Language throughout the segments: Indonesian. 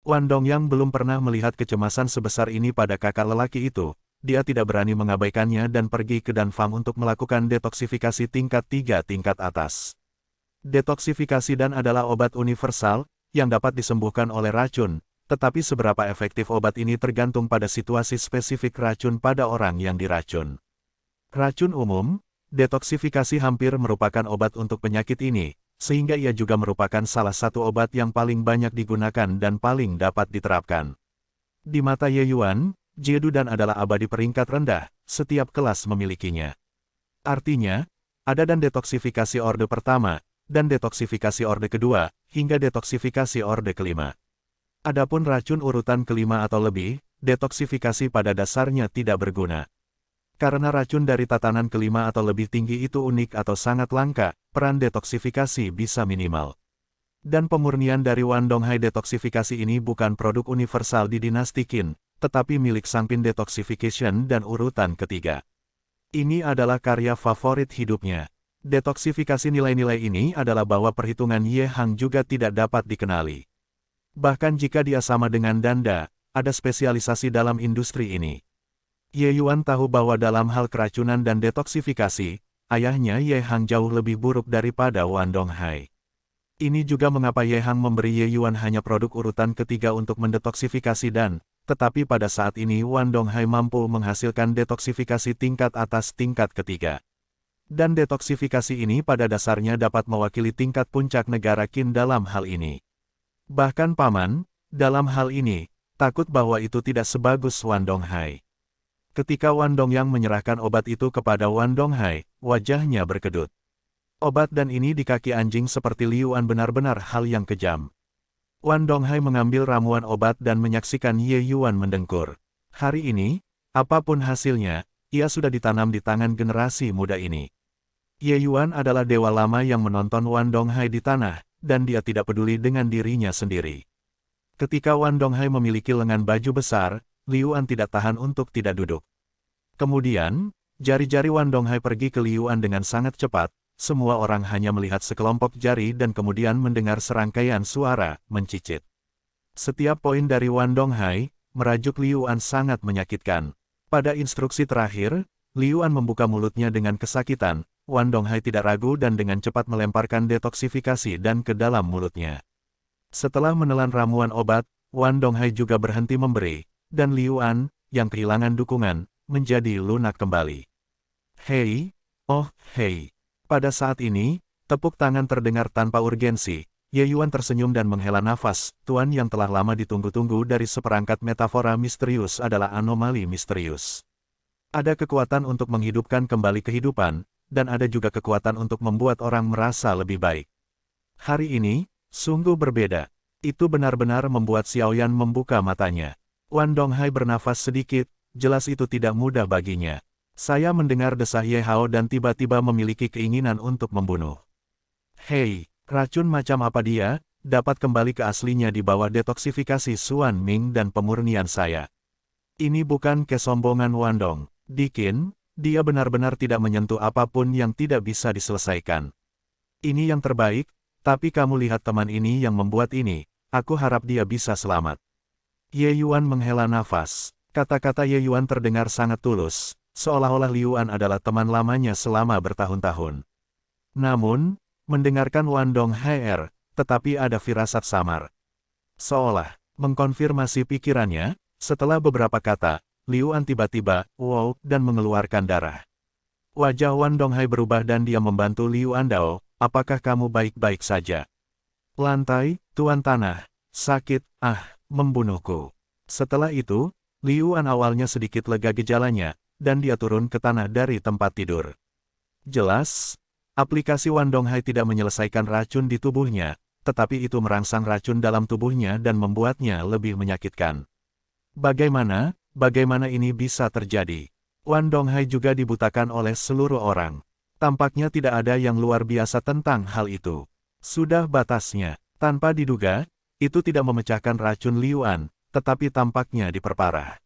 Wan Dongyang belum pernah melihat kecemasan sebesar ini pada kakak lelaki itu. Dia tidak berani mengabaikannya dan pergi ke Danfang untuk melakukan detoksifikasi tingkat 3 tingkat atas. Detoksifikasi Dan adalah obat universal, yang dapat disembuhkan oleh racun, tetapi seberapa efektif obat ini tergantung pada situasi spesifik racun pada orang yang diracun. Racun umum, detoksifikasi hampir merupakan obat untuk penyakit ini, sehingga ia juga merupakan salah satu obat yang paling banyak digunakan dan paling dapat diterapkan. Di mata Ye Yuan, Jiedu Dan adalah abadi peringkat rendah, setiap kelas memilikinya. Artinya, ada dan detoksifikasi orde pertama, dan detoksifikasi orde kedua, hingga detoksifikasi orde kelima. Adapun racun urutan kelima atau lebih, detoksifikasi pada dasarnya tidak berguna. Karena racun dari tatanan kelima atau lebih tinggi itu unik atau sangat langka, peran detoksifikasi bisa minimal. Dan pemurnian dari Wan Donghai detoksifikasi ini bukan produk universal di dinasti Qin, tetapi milik Sangpin Detoxification dan urutan ketiga. Ini adalah karya favorit hidupnya. Detoksifikasi nilai-nilai ini adalah bahwa perhitungan Ye Hang juga tidak dapat dikenali. Bahkan jika dia sama dengan Danda, ada spesialisasi dalam industri ini. Ye Yuan tahu bahwa dalam hal keracunan dan detoksifikasi, ayahnya Ye Hang jauh lebih buruk daripada Wan Donghai. Ini juga mengapa Ye Hang memberi Ye Yuan hanya produk urutan ketiga untuk mendetoksifikasi Dan, tetapi pada saat ini Wan Donghai mampu menghasilkan detoksifikasi tingkat atas tingkat ketiga. Dan detoksifikasi ini pada dasarnya dapat mewakili tingkat puncak negara Qin dalam hal ini. Bahkan Paman, dalam hal ini, takut bahwa itu tidak sebagus Wan Donghai. Ketika Wan Dongyang menyerahkan obat itu kepada Wan Donghai, wajahnya berkedut. Obat dan ini di kaki anjing seperti Liu An benar-benar hal yang kejam. Wan Donghai mengambil ramuan obat dan menyaksikan Ye Yuan mendengkur. Hari ini, apapun hasilnya, ia sudah ditanam di tangan generasi muda ini. Ye Yuan adalah dewa lama yang menonton Wan Donghai di tanah, dan dia tidak peduli dengan dirinya sendiri. Ketika Wan Donghai memiliki lengan baju besar, Liu An tidak tahan untuk tidak duduk. Kemudian, jari-jari Wan Donghai pergi ke Liu An dengan sangat cepat. Semua orang hanya melihat sekelompok jari dan kemudian mendengar serangkaian suara mencicit. Setiap poin dari Wan Donghai, merajuk Liu An sangat menyakitkan. Pada instruksi terakhir, Liu An membuka mulutnya dengan kesakitan. Wan Donghai tidak ragu dan dengan cepat melemparkan detoksifikasi Dan ke dalam mulutnya. Setelah menelan ramuan obat, Wan Donghai juga berhenti memberi, dan Liu An, yang kehilangan dukungan, menjadi lunak kembali. Hei, oh, hei. Pada saat ini, tepuk tangan terdengar tanpa urgensi. Ye Yuan tersenyum dan menghela nafas. Tuan yang telah lama ditunggu-tunggu dari seperangkat metafora misterius adalah anomali misterius. Ada kekuatan untuk menghidupkan kembali kehidupan, dan ada juga kekuatan untuk membuat orang merasa lebih baik. Hari ini, sungguh berbeda. Itu benar-benar membuat Xiaoyan membuka matanya. Wan Donghai bernafas sedikit, jelas itu tidak mudah baginya. Saya mendengar desah Ye Hao dan tiba-tiba memiliki keinginan untuk membunuh. Hei, racun macam apa dia, dapat kembali ke aslinya di bawah detoksifikasi Xuan Ming dan pemurnian saya. Ini bukan kesombongan Wan Dong. Di Qin, dia benar-benar tidak menyentuh apapun yang tidak bisa diselesaikan. Ini yang terbaik, tapi kamu lihat teman ini yang membuat ini, aku harap dia bisa selamat. Ye Yuan menghela nafas. Kata-kata Ye Yuan terdengar sangat tulus. Seolah-olah Liu An adalah teman lamanya selama bertahun-tahun. Namun, mendengarkan Wan Donghai tetapi ada firasat samar. Seolah mengkonfirmasi pikirannya, setelah beberapa kata, Liu An tiba-tiba, wow, dan mengeluarkan darah. Wajah Wan Donghai berubah dan dia membantu Liu An. Dao, apakah kamu baik-baik saja? Lantai, Tuan Tanah, sakit, membunuhku. Setelah itu, Liu An awalnya sedikit lega gejalanya, dan dia turun ke tanah dari tempat tidur. Jelas, aplikasi Wan Donghai tidak menyelesaikan racun di tubuhnya, tetapi itu merangsang racun dalam tubuhnya dan membuatnya lebih menyakitkan. Bagaimana ini bisa terjadi? Wan Donghai juga dibutakan oleh seluruh orang. Tampaknya tidak ada yang luar biasa tentang hal itu. Sudah batasnya. Tanpa diduga, itu tidak memecahkan racun Liu An, tetapi tampaknya diperparah.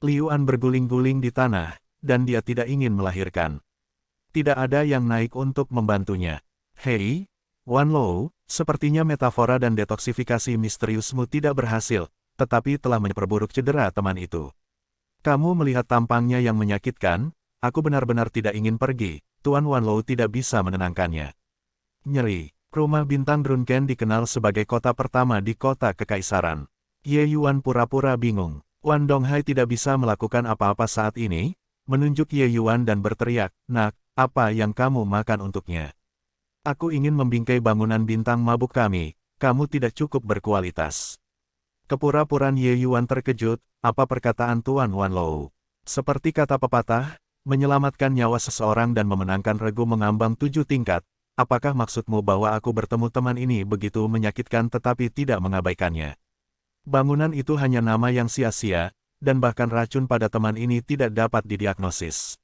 Liu An berguling-guling di tanah, dan dia tidak ingin melahirkan. Tidak ada yang naik untuk membantunya. Hei, Wan Lou, sepertinya metafora dan detoksifikasi misteriusmu tidak berhasil, tetapi telah memperburuk cedera teman itu. Kamu melihat tampangnya yang menyakitkan, aku benar-benar tidak ingin pergi, Tuan Wan Lou tidak bisa menenangkannya. Nyeri. Rumah bintang Drunken dikenal sebagai kota pertama di kota kekaisaran. Ye Yuan pura-pura bingung. Wan Donghai tidak bisa melakukan apa-apa saat ini, menunjuk Ye Yuan dan berteriak, "Nak, apa yang kamu makan untuknya? Aku ingin membingkai bangunan bintang mabuk kami, kamu tidak cukup berkualitas." Kepura-puraan Ye Yuan terkejut, apa perkataan Tuan Wan Lou? Seperti kata pepatah, menyelamatkan nyawa seseorang dan memenangkan regu mengambang 7 tingkat. Apakah maksudmu bahwa aku bertemu teman ini begitu menyakitkan tetapi tidak mengabaikannya? Bangunan itu hanya nama yang sia-sia, dan bahkan racun pada teman ini tidak dapat didiagnosis.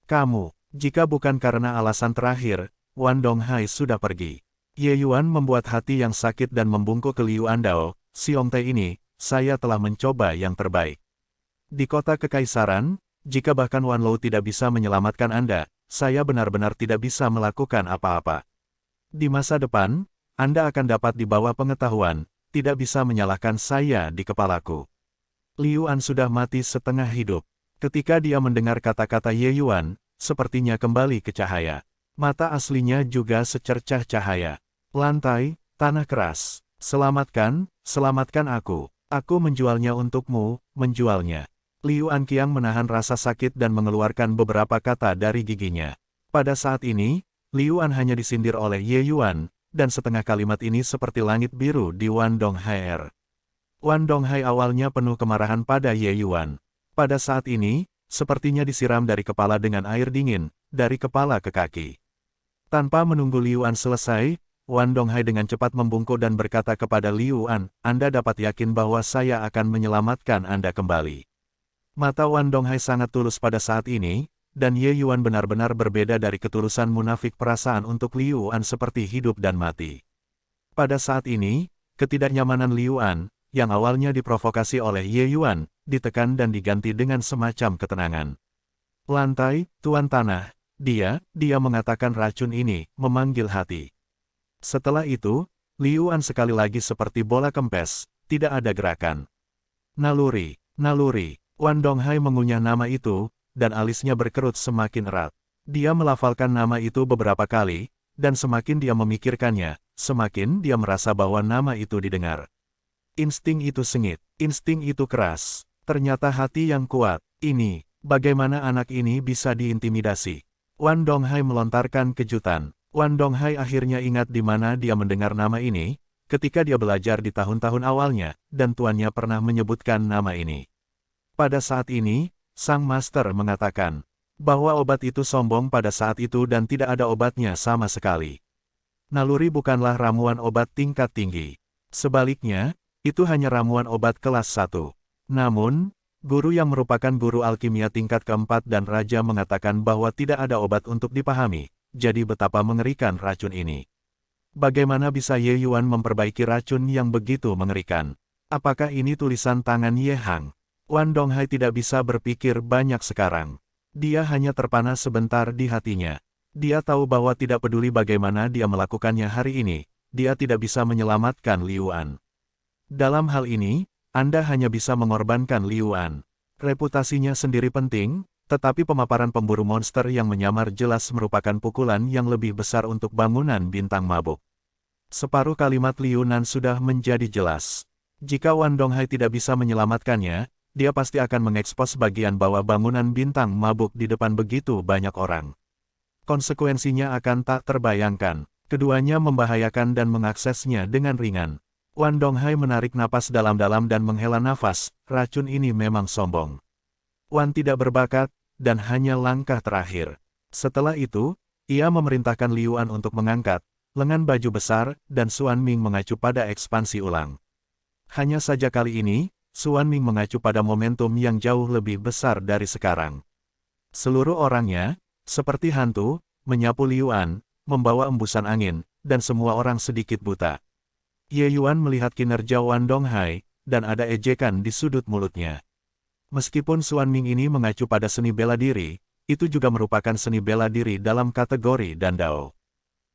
Kamu, jika bukan karena alasan terakhir, Wan Donghai sudah pergi. Ye Yuan membuat hati yang sakit dan membungkuk ke Liu Andao, Siongte ini, saya telah mencoba yang terbaik. Di kota kekaisaran, jika bahkan Wan Lou tidak bisa menyelamatkan Anda, saya benar-benar tidak bisa melakukan apa-apa. Di masa depan, Anda akan dapat dibawa pengetahuan, tidak bisa menyalahkan saya di kepalaku. Liu An sudah mati setengah hidup. Ketika dia mendengar kata-kata Ye Yuan, sepertinya kembali ke cahaya. Mata aslinya juga secercah cahaya. Lantai, tanah keras. Selamatkan, selamatkan aku. Aku menjualnya untukmu, menjualnya. Liu Anqiang menahan rasa sakit dan mengeluarkan beberapa kata dari giginya. Pada saat ini, Liu An hanya disindir oleh Ye Yuan, dan setengah kalimat ini seperti langit biru di Wan Donghai. Wan Donghai awalnya penuh kemarahan pada Ye Yuan. Pada saat ini, sepertinya disiram dari kepala dengan air dingin, dari kepala ke kaki. Tanpa menunggu Liu An selesai, Wan Donghai dengan cepat membungkuk dan berkata kepada Liu An, "Anda dapat yakin bahwa saya akan menyelamatkan Anda kembali." Mata Wan Donghai sangat tulus pada saat ini, dan Ye Yuan benar-benar berbeda dari ketulusan munafik perasaan untuk Liu An seperti hidup dan mati. Pada saat ini, ketidaknyamanan Liu An, yang awalnya diprovokasi oleh Ye Yuan, ditekan dan diganti dengan semacam ketenangan. Lantai, Tuan Tanah, dia mengatakan racun ini, memanggil hati. Setelah itu, Liu An sekali lagi seperti bola kempes, tidak ada gerakan. Naluri, naluri. Wan Donghai mengunyah nama itu, dan alisnya berkerut semakin erat. Dia melafalkan nama itu beberapa kali, dan semakin dia memikirkannya, semakin dia merasa bahwa nama itu didengar. Insting itu sengit, insting itu keras. Ternyata hati yang kuat, ini, bagaimana anak ini bisa diintimidasi? Wan Donghai melontarkan kejutan. Wan Donghai akhirnya ingat di mana dia mendengar nama ini, ketika dia belajar di tahun-tahun awalnya, dan tuannya pernah menyebutkan nama ini. Pada saat ini, sang master mengatakan bahwa obat itu sombong pada saat itu dan tidak ada obatnya sama sekali. Naluri bukanlah ramuan obat tingkat tinggi. Sebaliknya, itu hanya ramuan obat kelas 1. Namun, guru yang merupakan guru alkimia tingkat keempat dan raja mengatakan bahwa tidak ada obat untuk dipahami, jadi betapa mengerikan racun ini. Bagaimana bisa Ye Yuan memperbaiki racun yang begitu mengerikan? Apakah ini tulisan tangan Ye Hang? Wan Donghai tidak bisa berpikir banyak sekarang. Dia hanya terpana sebentar di hatinya. Dia tahu bahwa tidak peduli bagaimana dia melakukannya hari ini, dia tidak bisa menyelamatkan Liu An. Dalam hal ini, Anda hanya bisa mengorbankan Liu An. Reputasinya sendiri penting, tetapi pemaparan pemburu monster yang menyamar jelas merupakan pukulan yang lebih besar untuk bangunan bintang mabuk. Separuh kalimat Liu Nan sudah menjadi jelas. Jika Wan Donghai tidak bisa menyelamatkannya, dia pasti akan mengekspos bagian bawah bangunan bintang mabuk di depan begitu banyak orang. Konsekuensinya akan tak terbayangkan. Keduanya membahayakan dan mengaksesnya dengan ringan. Wan Donghai menarik napas dalam-dalam dan menghela nafas, racun ini memang sombong. Wan tidak berbakat, dan hanya langkah terakhir. Setelah itu, ia memerintahkan Liu An untuk mengangkat lengan baju besar, dan Xuan Ming mengacu pada ekspansi ulang. Hanya saja kali ini, Xuan Ming mengacu pada momentum yang jauh lebih besar dari sekarang. Seluruh orangnya, seperti hantu, menyapu Liu An, membawa embusan angin, dan semua orang sedikit buta. Ye Yuan melihat kinerja Wan Donghai, dan ada ejekan di sudut mulutnya. Meskipun Xuan Ming ini mengacu pada seni bela diri, itu juga merupakan seni bela diri dalam kategori Dandao.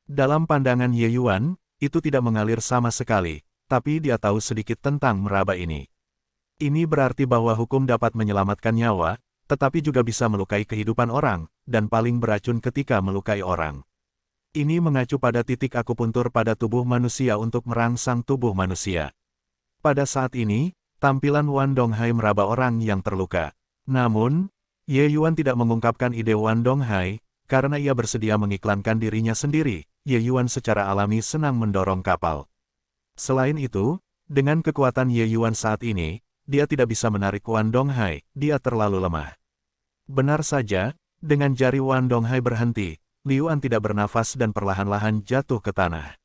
Dalam pandangan Ye Yuan, itu tidak mengalir sama sekali, tapi dia tahu sedikit tentang meraba ini. Ini berarti bahwa hukum dapat menyelamatkan nyawa, tetapi juga bisa melukai kehidupan orang, dan paling beracun ketika melukai orang. Ini mengacu pada titik akupuntur pada tubuh manusia untuk merangsang tubuh manusia. Pada saat ini, tampilan Wan Donghai meraba orang yang terluka. Namun, Ye Yuan tidak mengungkapkan ide Wan Donghai, karena ia bersedia mengiklankan dirinya sendiri. Ye Yuan secara alami senang mendorong kapal. Selain itu, dengan kekuatan Ye Yuan saat ini, dia tidak bisa menarik Wan Donghai, dia terlalu lemah. Benar saja, dengan jari Wan Donghai berhenti, Liu An tidak bernafas dan perlahan-lahan jatuh ke tanah.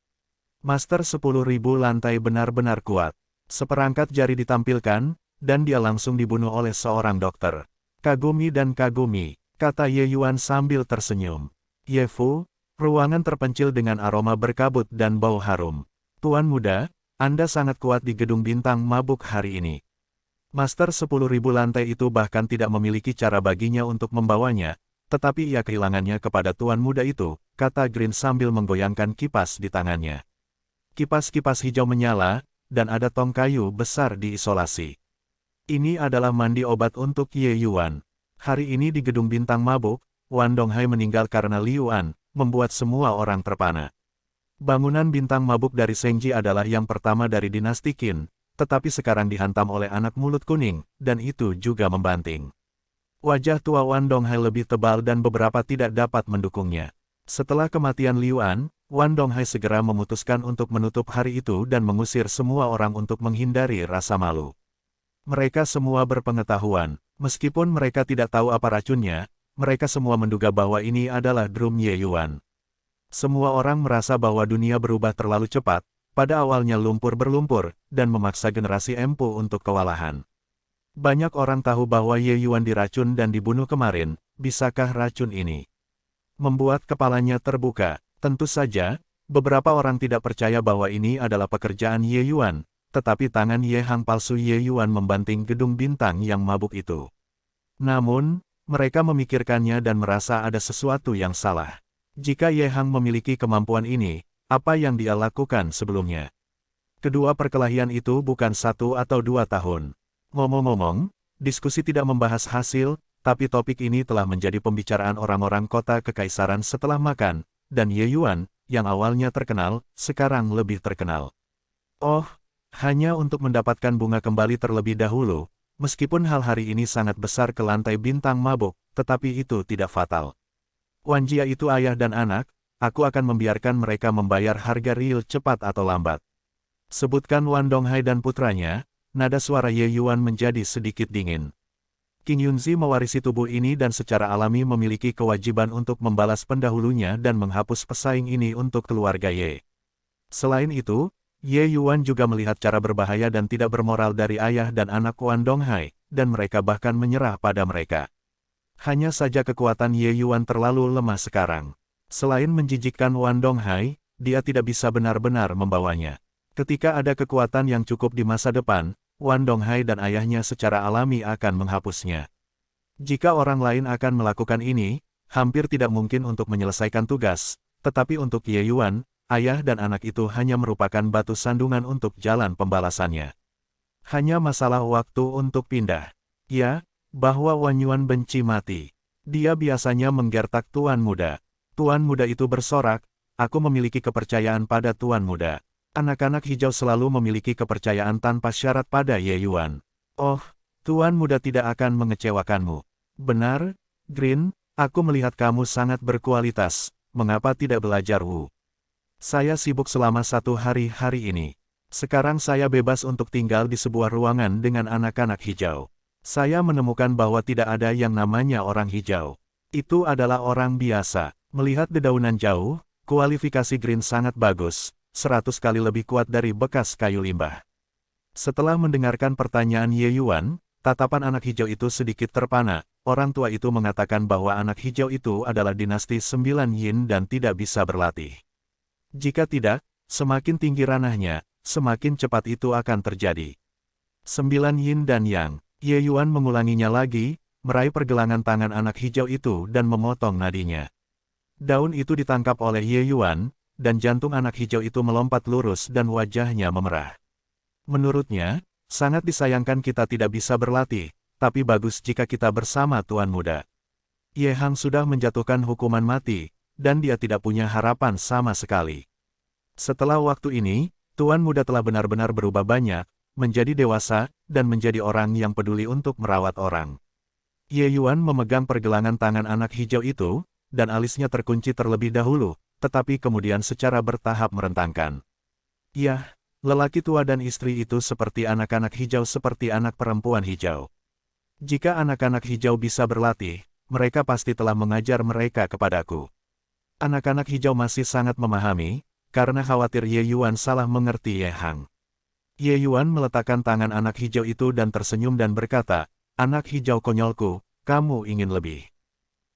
Master 10.000 lantai benar-benar kuat. Seperangkat jari ditampilkan, dan dia langsung dibunuh oleh seorang dokter. Kagumi dan Kagumi, kata Ye Yuan sambil tersenyum. Ye Fu, ruangan terpencil dengan aroma berkabut dan bau harum. Tuan muda, Anda sangat kuat di gedung bintang mabuk hari ini. Master 10.000 lantai itu bahkan tidak memiliki cara baginya untuk membawanya, tetapi ia kehilangannya kepada tuan muda itu, kata Green sambil menggoyangkan kipas di tangannya. Kipas-kipas hijau menyala, dan ada tong kayu besar di isolasi. Ini adalah mandi obat untuk Ye Yuan. Hari ini di gedung bintang mabuk, Wan Donghai meninggal karena Liu An, membuat semua orang terpana. Bangunan bintang mabuk dari Shengji adalah yang pertama dari dinasti Qin, tetapi sekarang dihantam oleh anak mulut kuning, dan itu juga membanting. Wajah tua Wan Donghai lebih tebal dan beberapa tidak dapat mendukungnya. Setelah kematian Liu An, Wan Donghai segera memutuskan untuk menutup hari itu dan mengusir semua orang untuk menghindari rasa malu. Mereka semua berpengetahuan, meskipun mereka tidak tahu apa racunnya, mereka semua menduga bahwa ini adalah drum Ye Yuan. Semua orang merasa bahwa dunia berubah terlalu cepat, pada awalnya lumpur berlumpur, dan memaksa generasi empu untuk kewalahan. Banyak orang tahu bahwa Ye Yuan diracun dan dibunuh kemarin, bisakah racun ini membuat kepalanya terbuka? Tentu saja, beberapa orang tidak percaya bahwa ini adalah pekerjaan Ye Yuan, tetapi tangan Ye Hang palsu Ye Yuan membanting gedung bintang yang mabuk itu. Namun, mereka memikirkannya dan merasa ada sesuatu yang salah. Jika Ye Hang memiliki kemampuan ini, apa yang dia lakukan sebelumnya? Kedua perkelahian itu bukan 1 atau 2 tahun. Ngomong-ngomong, diskusi tidak membahas hasil, tapi topik ini telah menjadi pembicaraan orang-orang kota kekaisaran setelah makan, dan Ye Yuan, yang awalnya terkenal, sekarang lebih terkenal. Oh, hanya untuk mendapatkan bunga kembali terlebih dahulu, meskipun hal hari ini sangat besar ke lantai bintang mabuk, tetapi itu tidak fatal. Wan Jia itu ayah dan anak, aku akan membiarkan mereka membayar harga real cepat atau lambat. Sebutkan Wan Donghai dan putranya, nada suara Ye Yuan menjadi sedikit dingin. King Yunzi mewarisi tubuh ini dan secara alami memiliki kewajiban untuk membalas pendahulunya dan menghapus pesaing ini untuk keluarga Ye. Selain itu, Ye Yuan juga melihat cara berbahaya dan tidak bermoral dari ayah dan anak Wan Donghai, dan mereka bahkan menyerah pada mereka. Hanya saja kekuatan Ye Yuan terlalu lemah sekarang. Selain menjijikkan Wan Donghai, dia tidak bisa benar-benar membawanya. Ketika ada kekuatan yang cukup di masa depan, Wan Donghai dan ayahnya secara alami akan menghapusnya. Jika orang lain akan melakukan ini, hampir tidak mungkin untuk menyelesaikan tugas, tetapi untuk Ye Yuan, ayah dan anak itu hanya merupakan batu sandungan untuk jalan pembalasannya. Hanya masalah waktu untuk pindah. Ya, bahwa Wan Yuan benci mati. Dia biasanya menggertak Tuan Muda. Tuan Muda itu bersorak, aku memiliki kepercayaan pada Tuan Muda. Anak-anak hijau selalu memiliki kepercayaan tanpa syarat pada Ye Yuan. Oh, Tuan Muda tidak akan mengecewakanmu. Benar, Green, aku melihat kamu sangat berkualitas, mengapa tidak belajar Wu? Saya sibuk selama 1 hari ini. Sekarang saya bebas untuk tinggal di sebuah ruangan dengan anak-anak hijau. Saya menemukan bahwa tidak ada yang namanya orang hijau. Itu adalah orang biasa. Melihat dedaunan jauh, kualifikasi Green sangat bagus, 100 kali lebih kuat dari bekas kayu limbah. Setelah mendengarkan pertanyaan Ye Yuan, tatapan anak hijau itu sedikit terpana. Orang tua itu mengatakan bahwa anak hijau itu adalah dinasti 9 Yin dan tidak bisa berlatih. Jika tidak, semakin tinggi ranahnya, semakin cepat itu akan terjadi. 9 Yin dan Yang. Ye Yuan mengulanginya lagi, meraih pergelangan tangan anak hijau itu dan memotong nadinya. Daun itu ditangkap oleh Ye Yuan, dan jantung anak hijau itu melompat lurus dan wajahnya memerah. Menurutnya, sangat disayangkan kita tidak bisa berlatih, tapi bagus jika kita bersama Tuan Muda. Ye Hang sudah menjatuhkan hukuman mati, dan dia tidak punya harapan sama sekali. Setelah waktu ini, Tuan Muda telah benar-benar berubah banyak, menjadi dewasa, dan menjadi orang yang peduli untuk merawat orang. Ye Yuan memegang pergelangan tangan anak hijau itu, dan alisnya terkunci terlebih dahulu, tetapi kemudian secara bertahap merentangkan. Yah, lelaki tua dan istri itu seperti anak-anak hijau seperti anak perempuan hijau. Jika anak-anak hijau bisa berlatih, mereka pasti telah mengajar mereka kepadaku. Anak-anak hijau masih sangat memahami, karena khawatir Ye Yuan salah mengerti Ye Hang. Ye Yuan meletakkan tangan anak hijau itu dan tersenyum dan berkata, "Anak hijau konyolku, kamu ingin lebih.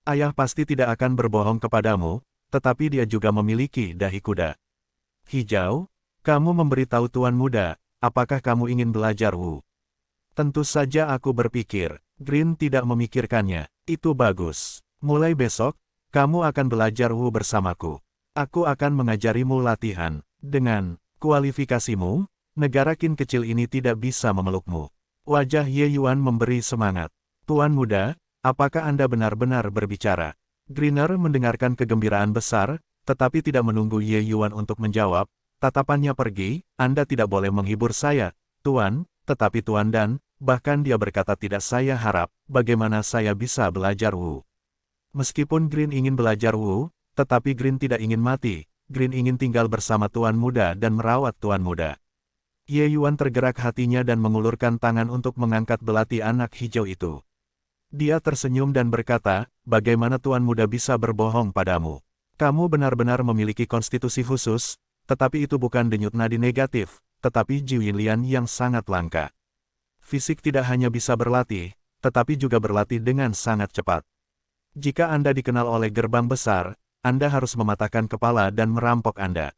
Ayah pasti tidak akan berbohong kepadamu, tetapi dia juga memiliki dahi kuda. Hijau, kamu memberitahu Tuan Muda, apakah kamu ingin belajar Wu?" Tentu saja aku berpikir, Green tidak memikirkannya, itu bagus. Mulai besok, kamu akan belajar Wu bersamaku. Aku akan mengajarimu latihan. Dengan kualifikasimu, negara Qin kecil ini tidak bisa memelukmu. Wajah Ye Yuan memberi semangat. Tuan Muda, apakah Anda benar-benar berbicara? Greener mendengarkan kegembiraan besar, tetapi tidak menunggu Ye Yuan untuk menjawab. Tatapannya pergi, Anda tidak boleh menghibur saya, Tuan, tetapi Tuan dan, bahkan dia berkata tidak saya harap, bagaimana saya bisa belajar Wu. Meskipun Green ingin belajar Wu, tetapi Green tidak ingin mati, Green ingin tinggal bersama Tuan Muda dan merawat Tuan Muda. Ye Yuan tergerak hatinya dan mengulurkan tangan untuk mengangkat belati anak hijau itu. Dia tersenyum dan berkata, bagaimana Tuan Muda bisa berbohong padamu? Kamu benar-benar memiliki konstitusi khusus, tetapi itu bukan denyut nadi negatif, tetapi jiwilian yang sangat langka. Fisik tidak hanya bisa berlatih, tetapi juga berlatih dengan sangat cepat. Jika Anda dikenal oleh gerbang besar, Anda harus mematahkan kepala dan merampok Anda.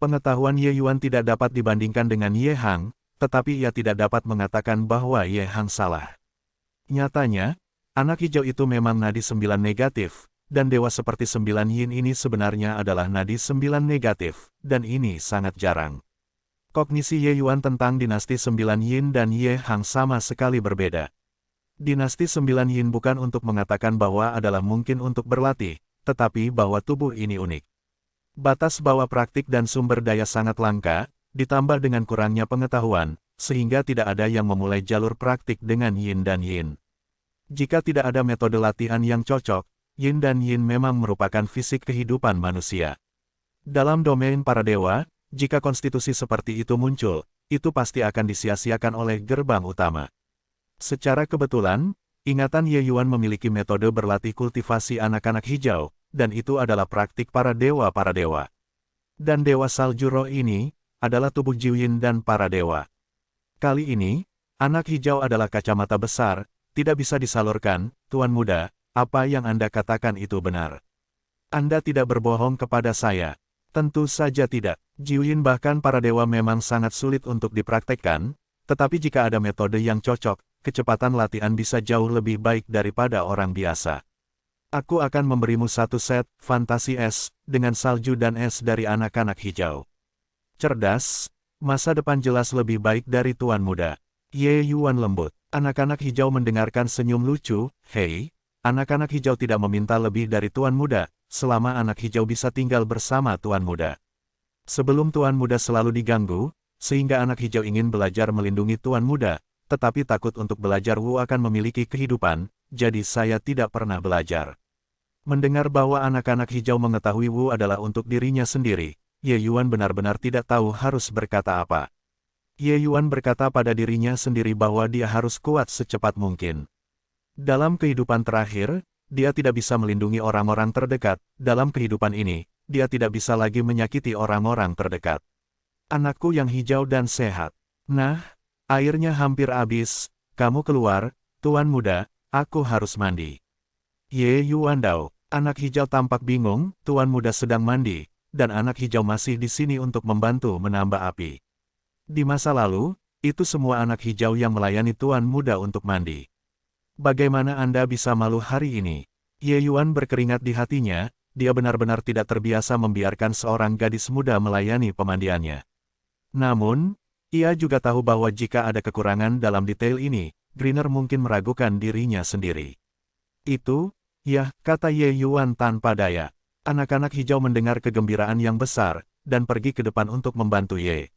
Pengetahuan Ye Yuan tidak dapat dibandingkan dengan Ye Hang, tetapi ia tidak dapat mengatakan bahwa Ye Hang salah. Nyatanya, anak hijau itu memang nadi 9 negatif, dan dewa seperti 9 yin ini sebenarnya adalah nadi 9 negatif, dan ini sangat jarang. Kognisi Ye Yuan tentang dinasti 9 yin dan Ye Hang sama sekali berbeda. Dinasti 9 yin bukan untuk mengatakan bahwa adalah mungkin untuk berlatih, tetapi bahwa tubuh ini unik. Batas bawah praktik dan sumber daya sangat langka, ditambah dengan kurangnya pengetahuan, sehingga tidak ada yang memulai jalur praktik dengan yin dan yin. Jika tidak ada metode latihan yang cocok, yin dan yin memang merupakan fisik kehidupan manusia. Dalam domain para dewa, jika konstitusi seperti itu muncul, itu pasti akan disia-siakan oleh gerbang utama. Secara kebetulan, ingatan Ye Yuan memiliki metode berlatih kultivasi anak-anak hijau, dan itu adalah praktik para dewa. Dan dewa salju roh ini, adalah tubuh Jiwyin dan para dewa. Kali ini, anak hijau adalah kacamata besar, tidak bisa disalurkan, Tuan Muda, apa yang Anda katakan itu benar. Anda tidak berbohong kepada saya. Tentu saja tidak. Jiwyin bahkan para dewa memang sangat sulit untuk dipraktekkan, tetapi jika ada metode yang cocok, kecepatan latihan bisa jauh lebih baik daripada orang biasa. Aku akan memberimu satu set, fantasi es, dengan salju dan es dari anak-anak hijau. Cerdas, masa depan jelas lebih baik dari Tuan Muda. Ye Yuan lembut. Anak-anak hijau mendengarkan senyum lucu, hei, anak-anak hijau tidak meminta lebih dari Tuan Muda, selama anak hijau bisa tinggal bersama Tuan Muda. Sebelum Tuan Muda selalu diganggu, sehingga anak hijau ingin belajar melindungi Tuan Muda, tetapi takut untuk belajar Wu akan memiliki kehidupan, jadi saya tidak pernah belajar. Mendengar bahwa anak-anak hijau mengetahui Wu adalah untuk dirinya sendiri, Ye Yuan benar-benar tidak tahu harus berkata apa. Ye Yuan berkata pada dirinya sendiri bahwa dia harus kuat secepat mungkin. Dalam kehidupan terakhir, dia tidak bisa melindungi orang-orang terdekat, dalam kehidupan ini, dia tidak bisa lagi menyakiti orang-orang terdekat. Anakku yang hijau dan sehat. Nah, airnya hampir habis, kamu keluar, Tuan Muda, aku harus mandi. Ye Yuan Dao, anak hijau tampak bingung, Tuan Muda sedang mandi, dan anak hijau masih di sini untuk membantu menambah api. Di masa lalu, itu semua anak hijau yang melayani Tuan Muda untuk mandi. Bagaimana Anda bisa malu hari ini? Ye Yuan berkeringat di hatinya, dia benar-benar tidak terbiasa membiarkan seorang gadis muda melayani pemandiannya. Namun, ia juga tahu bahwa jika ada kekurangan dalam detail ini, Greener mungkin meragukan dirinya sendiri. Itu, ya, kata Ye Yuan tanpa daya. Anak-anak hijau mendengar kegembiraan yang besar, dan pergi ke depan untuk membantu Ye.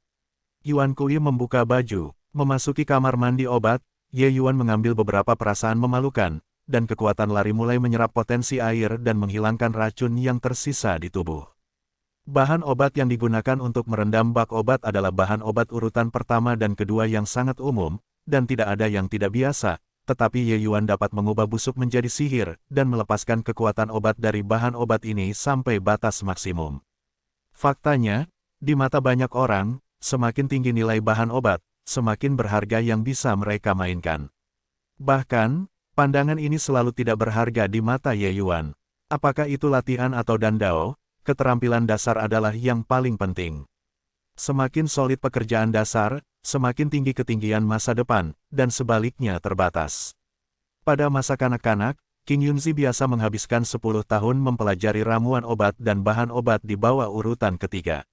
Yuan Kui membuka baju, memasuki kamar mandi obat. Ye Yuan mengambil beberapa perasaan memalukan, dan kekuatan lari mulai menyerap potensi air dan menghilangkan racun yang tersisa di tubuh. Bahan obat yang digunakan untuk merendam bak obat adalah bahan obat urutan pertama dan kedua yang sangat umum, dan tidak ada yang tidak biasa, tetapi Ye Yuan dapat mengubah busuk menjadi sihir, dan melepaskan kekuatan obat dari bahan obat ini sampai batas maksimum. Faktanya, di mata banyak orang, semakin tinggi nilai bahan obat, semakin berharga yang bisa mereka mainkan. Bahkan, pandangan ini selalu tidak berharga di mata Ye Yuan. Apakah itu latihan atau dandao, keterampilan dasar adalah yang paling penting. Semakin solid pekerjaan dasar, semakin tinggi ketinggian masa depan, dan sebaliknya terbatas. Pada masa kanak-kanak, King Yunzi biasa menghabiskan 10 tahun mempelajari ramuan obat dan bahan obat di bawah urutan ketiga.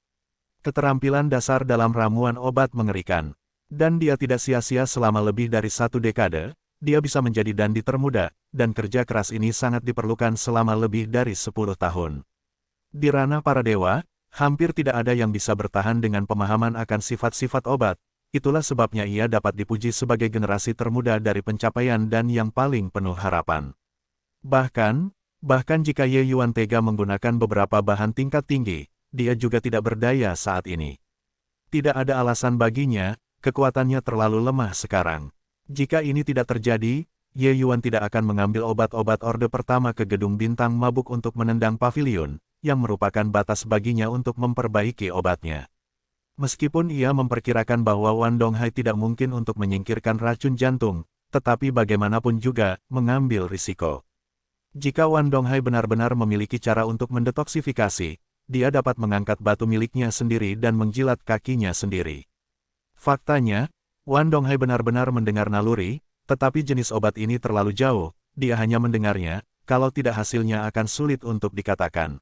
Keterampilan dasar dalam ramuan obat mengerikan. Dan dia tidak sia-sia selama lebih dari 1 dekade. Dia bisa menjadi dandi termuda, dan kerja keras ini sangat diperlukan selama lebih dari 10 tahun. Di ranah para dewa, hampir tidak ada yang bisa bertahan dengan pemahaman akan sifat-sifat obat. Itulah sebabnya ia dapat dipuji sebagai generasi termuda dari pencapaian dan yang paling penuh harapan. Bahkan jika Ye Yuan tega menggunakan beberapa bahan tingkat tinggi, dia juga tidak berdaya saat ini. Tidak ada alasan baginya, kekuatannya terlalu lemah sekarang. Jika ini tidak terjadi, Ye Yuan tidak akan mengambil obat-obat orde pertama ke gedung bintang mabuk untuk menendang pavilion, yang merupakan batas baginya untuk memperbaiki obatnya. Meskipun ia memperkirakan bahwa Wan Donghai tidak mungkin untuk menyingkirkan racun jantung, tetapi bagaimanapun juga, mengambil risiko. Jika Wan Donghai benar-benar memiliki cara untuk mendetoksifikasi, dia dapat mengangkat batu miliknya sendiri dan menjilat kakinya sendiri. Faktanya, Wan Donghai benar-benar mendengar naluri, tetapi jenis obat ini terlalu jauh, dia hanya mendengarnya, kalau tidak hasilnya akan sulit untuk dikatakan.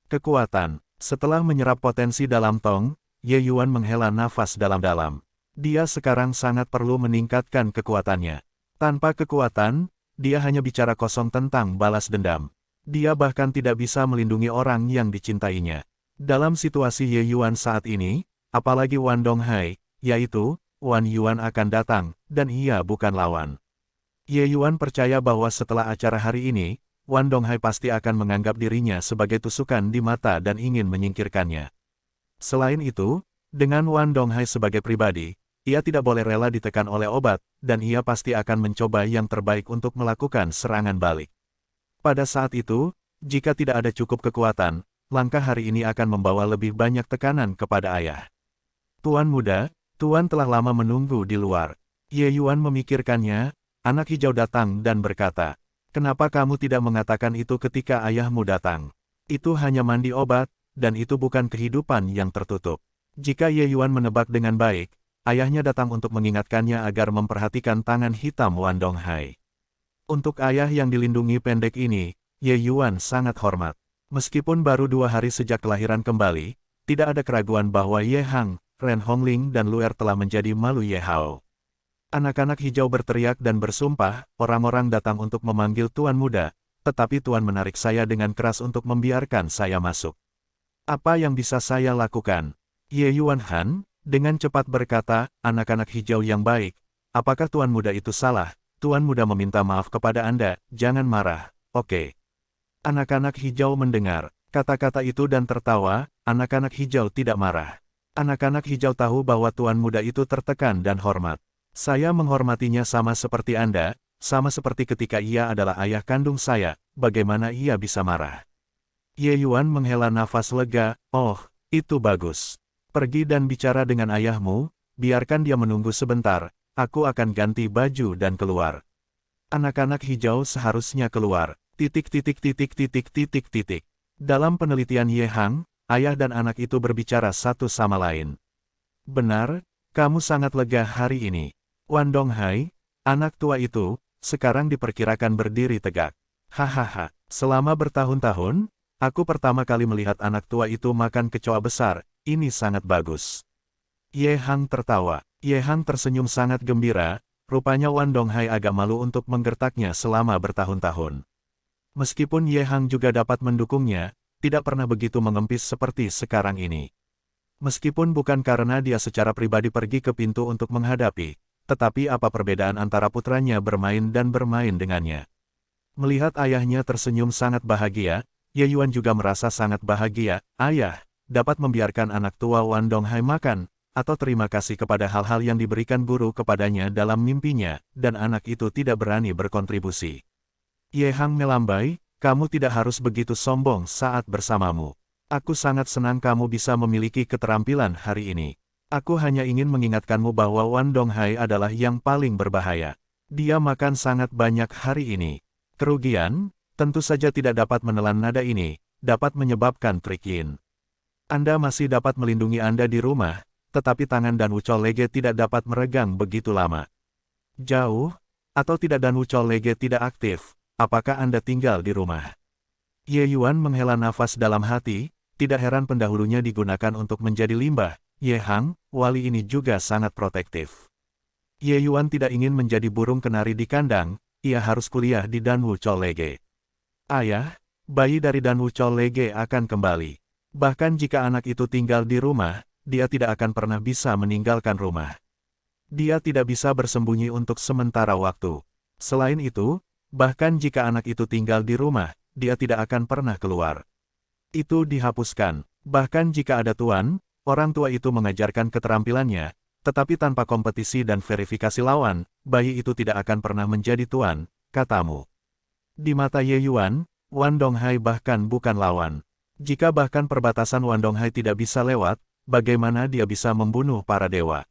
Kekuatan. Setelah menyerap potensi dalam tong, Ye Yuan menghela nafas dalam-dalam. Dia sekarang sangat perlu meningkatkan kekuatannya. Tanpa kekuatan, dia hanya bicara kosong tentang balas dendam. Dia bahkan tidak bisa melindungi orang yang dicintainya. Dalam situasi Ye Yuan saat ini, apalagi Wan Donghai, yaitu, Wan Yuan akan datang, dan ia bukan lawan. Ye Yuan percaya bahwa setelah acara hari ini, Wan Donghai pasti akan menganggap dirinya sebagai tusukan di mata dan ingin menyingkirkannya. Selain itu, dengan Wan Donghai sebagai pribadi, ia tidak boleh rela ditekan oleh obat, dan ia pasti akan mencoba yang terbaik untuk melakukan serangan balik. Pada saat itu, jika tidak ada cukup kekuatan, langkah hari ini akan membawa lebih banyak tekanan kepada ayah. Tuan muda, Tuan telah lama menunggu di luar. Ye Yuan memikirkannya, anak hijau datang dan berkata, "Kenapa kamu tidak mengatakan itu ketika ayahmu datang? Itu hanya mandi obat, dan itu bukan kehidupan yang tertutup." Jika Ye Yuan menebak dengan baik, ayahnya datang untuk mengingatkannya agar memperhatikan tangan hitam Wan Donghai. Untuk ayah yang dilindungi pendek ini, Ye Yuan sangat hormat. Meskipun baru 2 hari sejak kelahiran kembali, tidak ada keraguan bahwa Ye Hang, Ren Hongling dan Luer telah menjadi malu Ye Hao. Anak-anak hijau berteriak dan bersumpah, orang-orang datang untuk memanggil Tuan muda, tetapi Tuan menarik saya dengan keras untuk membiarkan saya masuk. Apa yang bisa saya lakukan? Ye Yuan Han, dengan cepat berkata, anak-anak hijau yang baik, apakah Tuan muda itu salah? Tuan muda meminta maaf kepada Anda, jangan marah, oke. Anak-anak hijau mendengar kata-kata itu dan tertawa, anak-anak hijau tidak marah. Anak-anak hijau tahu bahwa Tuan muda itu tertekan dan hormat. Saya menghormatinya sama seperti Anda, sama seperti ketika ia adalah ayah kandung saya, bagaimana ia bisa marah? Ye Yuan menghela nafas lega, oh, itu bagus. Pergi dan bicara dengan ayahmu, biarkan dia menunggu sebentar, aku akan ganti baju dan keluar. Anak-anak hijau seharusnya keluar, titik. Dalam penelitian Ye Hang, ayah dan anak itu berbicara satu sama lain. Benar, kamu sangat lega hari ini. Wan Donghai, anak tua itu, sekarang diperkirakan berdiri tegak. Hahaha, selama bertahun-tahun, Aku pertama kali melihat anak tua itu makan kecoa besar, ini sangat bagus. Ye Hang tertawa. Ye Hang tersenyum sangat gembira, rupanya Wan Donghai agak malu untuk menggertaknya selama bertahun-tahun. Meskipun Ye Hang juga dapat mendukungnya, tidak pernah begitu mengempis seperti sekarang ini. Meskipun bukan karena dia secara pribadi pergi ke pintu untuk menghadapi, tetapi apa perbedaan antara putranya bermain dan bermain dengannya. Melihat ayahnya tersenyum sangat bahagia, Ye Yuan juga merasa sangat bahagia. Ayah, dapat membiarkan anak tua Wan Donghai makan, atau terima kasih kepada hal-hal yang diberikan guru kepadanya dalam mimpinya, dan anak itu tidak berani berkontribusi. Ye Hang melambai, kamu tidak harus begitu sombong saat bersamamu. Aku sangat senang kamu bisa memiliki keterampilan hari ini. Aku hanya ingin mengingatkanmu bahwa Wan Donghai adalah yang paling berbahaya. Dia makan sangat banyak hari ini. Kerugian, tentu saja tidak dapat menelan nada ini, dapat menyebabkan trik yin. Anda masih dapat melindungi Anda di rumah, tetapi tangan dan Wuchol Lege tidak dapat meregang begitu lama. Jauh, atau tidak dan Wuchol Lege tidak aktif, apakah Anda tinggal di rumah? Ye Yuan menghela nafas dalam hati, tidak heran pendahulunya digunakan untuk menjadi limbah. Ye Hang, wali ini juga sangat protektif. Ye Yuan tidak ingin menjadi burung kenari di kandang, ia harus kuliah di Dan Wuchol Lege. Ayah, bayi dari Dan Wuchol Lege akan kembali. Bahkan jika anak itu tinggal di rumah, dia tidak akan pernah bisa meninggalkan rumah. Dia tidak bisa bersembunyi untuk sementara waktu. Selain itu, bahkan jika anak itu tinggal di rumah, dia tidak akan pernah keluar. Itu dihapuskan. Bahkan jika ada tuan, orang tua itu mengajarkan keterampilannya, tetapi tanpa kompetisi dan verifikasi lawan, bayi itu tidak akan pernah menjadi tuan, katamu. Di mata Ye Yuan, Wan Donghai bahkan bukan lawan. Jika bahkan perbatasan Wan Donghai tidak bisa lewat, bagaimana dia bisa membunuh para dewa?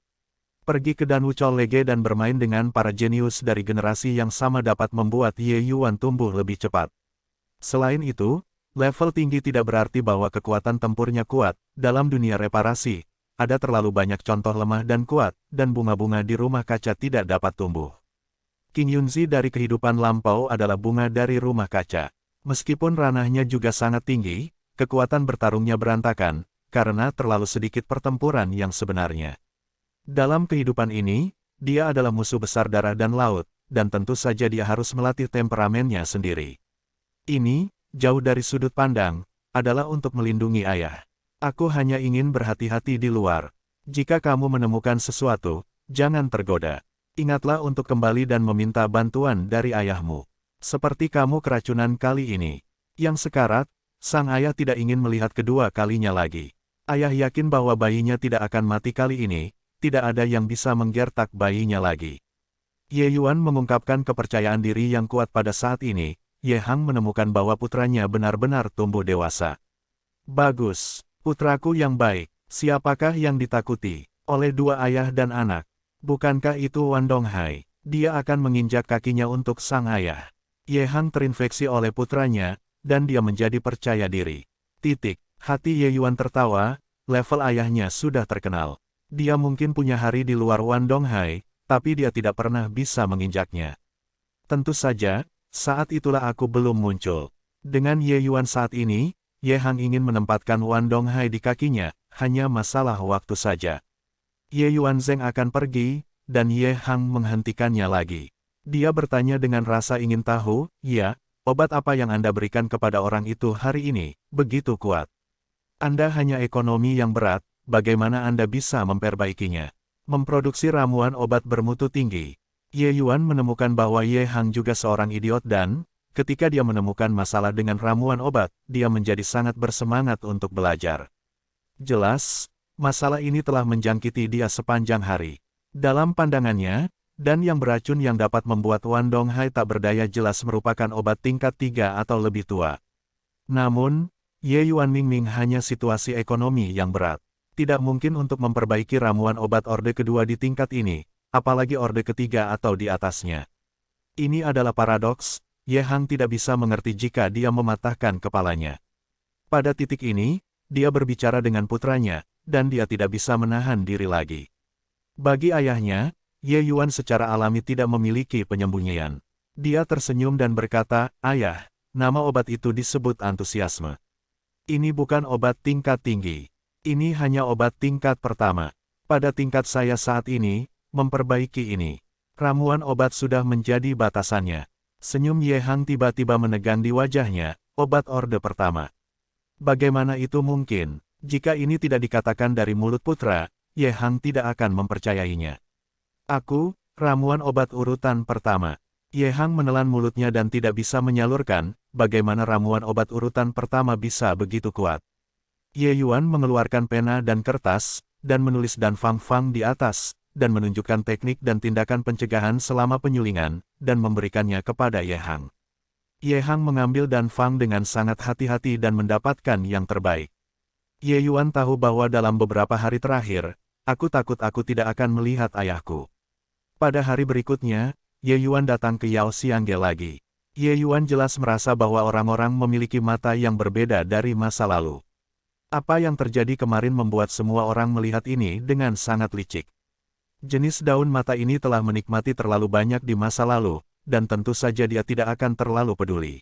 Pergi ke Dan Wuchol Lege dan bermain dengan para jenius dari generasi yang sama dapat membuat Ye Yuan tumbuh lebih cepat. Selain itu, level tinggi tidak berarti bahwa kekuatan tempurnya kuat. Dalam dunia reparasi, ada terlalu banyak contoh lemah dan kuat, dan bunga-bunga di rumah kaca tidak dapat tumbuh. King Yunzi dari kehidupan lampau adalah bunga dari rumah kaca. Meskipun ranahnya juga sangat tinggi, kekuatan bertarungnya berantakan, karena terlalu sedikit pertempuran yang sebenarnya. Dalam kehidupan ini, dia adalah musuh besar darah dan laut, dan tentu saja dia harus melatih temperamennya sendiri. Ini, jauh dari sudut pandang, adalah untuk melindungi ayah. Aku hanya ingin berhati-hati di luar. Jika kamu menemukan sesuatu, jangan tergoda. Ingatlah untuk kembali dan meminta bantuan dari ayahmu. Seperti kamu keracunan kali ini. Yang sekarat, sang ayah tidak ingin melihat kedua kalinya lagi. Ayah yakin bahwa bayinya tidak akan mati kali ini, tidak ada yang bisa menggertak bayinya lagi. Ye Yuan mengungkapkan kepercayaan diri yang kuat pada saat ini. Ye Hang menemukan bahwa putranya benar-benar tumbuh dewasa. Bagus, putraku yang baik. Siapakah yang ditakuti oleh dua ayah dan anak? Bukankah itu Wan Donghai? Dia akan menginjak kakinya untuk sang ayah. Ye Hang terinfeksi oleh putranya, dan dia menjadi percaya diri. Hati Ye Yuan tertawa, level ayahnya sudah terkenal. Dia mungkin punya hari di luar Wan Donghai, tapi dia tidak pernah bisa menginjaknya. Tentu saja, saat itulah aku belum muncul. Dengan Ye Yuan saat ini, Ye Hang ingin menempatkan Wan Donghai di kakinya, hanya masalah waktu saja. Ye Yuan Zeng akan pergi, dan Ye Hang menghentikannya lagi. Dia bertanya dengan rasa ingin tahu, ya, obat apa yang Anda berikan kepada orang itu hari ini, begitu kuat. Anda hanya ekonomi yang berat, bagaimana Anda bisa memperbaikinya? Memproduksi ramuan obat bermutu tinggi. Ye Yuan menemukan bahwa Ye Hang juga seorang idiot dan, ketika dia menemukan masalah dengan ramuan obat, dia menjadi sangat bersemangat untuk belajar. Jelas, masalah ini telah menjangkiti dia sepanjang hari. Dalam pandangannya, dan yang beracun yang dapat membuat Wan Donghai tak berdaya jelas merupakan obat tingkat 3 atau lebih tua. Namun, Ye Yuan Mingming hanya situasi ekonomi yang berat. Tidak mungkin untuk memperbaiki ramuan obat orde kedua di tingkat ini, apalagi orde ketiga atau di atasnya. Ini adalah paradoks, Ye Hang tidak bisa mengerti jika dia mematahkan kepalanya. Pada titik ini, dia berbicara dengan putranya, dan dia tidak bisa menahan diri lagi. Bagi ayahnya, Ye Yuan secara alami tidak memiliki penyembunyian. Dia tersenyum dan berkata, "Ayah, nama obat itu disebut antusiasme. Ini bukan obat tingkat tinggi. Ini hanya obat tingkat pertama. Pada tingkat saya saat ini, memperbaiki ini. Ramuan obat sudah menjadi batasannya. Senyum Ye Hang tiba-tiba menegang di wajahnya, obat orde pertama. Bagaimana itu mungkin? Jika ini tidak dikatakan dari mulut putra, Ye Hang tidak akan mempercayainya. Aku, ramuan obat urutan pertama. Ye Hang menelan mulutnya dan tidak bisa menyalurkan, bagaimana ramuan obat urutan pertama bisa begitu kuat. Ye Yuan mengeluarkan pena dan kertas, dan menulis dan Fang di atas, dan menunjukkan teknik dan tindakan pencegahan selama penyulingan, dan memberikannya kepada Ye Hang. Ye Hang mengambil dan Fang dengan sangat hati-hati dan mendapatkan yang terbaik. Ye Yuan tahu bahwa dalam beberapa hari terakhir, aku takut aku tidak akan melihat ayahku. Pada hari berikutnya, Ye Yuan datang ke Yao Xiangge lagi. Ye Yuan jelas merasa bahwa orang-orang memiliki mata yang berbeda dari masa lalu. Apa yang terjadi kemarin membuat semua orang melihat ini dengan sangat licik. Jenis daun mata ini telah menikmati terlalu banyak di masa lalu, dan tentu saja dia tidak akan terlalu peduli.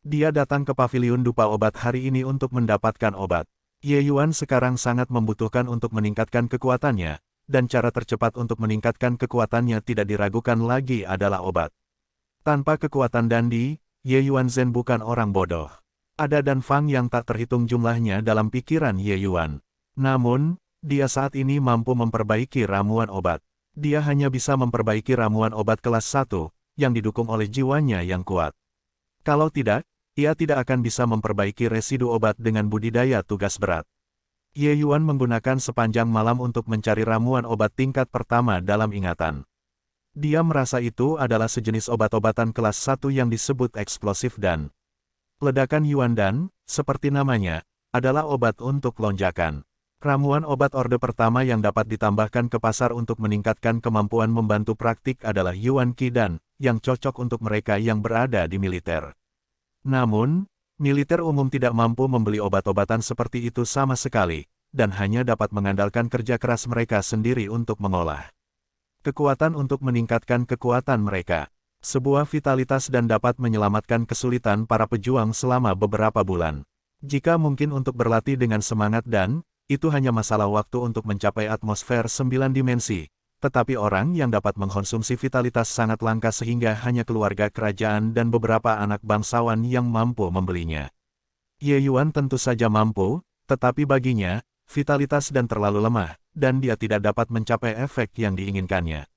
Dia datang ke paviliun dupa obat hari ini untuk mendapatkan obat. Ye Yuan sekarang sangat membutuhkan untuk meningkatkan kekuatannya, dan cara tercepat untuk meningkatkan kekuatannya tidak diragukan lagi adalah obat. Tanpa kekuatan Dandi, Ye Yuan Zhen bukan orang bodoh. Ada dan Fang yang tak terhitung jumlahnya dalam pikiran Ye Yuan. Namun, dia saat ini mampu memperbaiki ramuan obat. Dia hanya bisa memperbaiki ramuan obat kelas 1, yang didukung oleh jiwanya yang kuat. Kalau tidak, ia tidak akan bisa memperbaiki residu obat dengan budidaya tugas berat. Ye Yuan menggunakan sepanjang malam untuk mencari ramuan obat tingkat pertama dalam ingatan. Dia merasa itu adalah sejenis obat-obatan kelas 1 yang disebut eksplosif dan ledakan Yuan dan, seperti namanya, adalah obat untuk lonjakan. Ramuan obat orde pertama yang dapat ditambahkan ke pasar untuk meningkatkan kemampuan membantu praktik adalah Yuan Qi dan, yang cocok untuk mereka yang berada di militer. Namun, militer umum tidak mampu membeli obat-obatan seperti itu sama sekali, dan hanya dapat mengandalkan kerja keras mereka sendiri untuk mengolah. Kekuatan untuk meningkatkan kekuatan mereka. Sebuah vitalitas dan dapat menyelamatkan kesulitan para pejuang selama beberapa bulan. Jika mungkin untuk berlatih dengan semangat dan, itu hanya masalah waktu untuk mencapai atmosfer 9 dimensi. Tetapi orang yang dapat mengkonsumsi vitalitas sangat langka sehingga hanya keluarga kerajaan dan beberapa anak bangsawan yang mampu membelinya. Ye Yuan tentu saja mampu, tetapi baginya, vitalitas dan terlalu lemah, dan dia tidak dapat mencapai efek yang diinginkannya.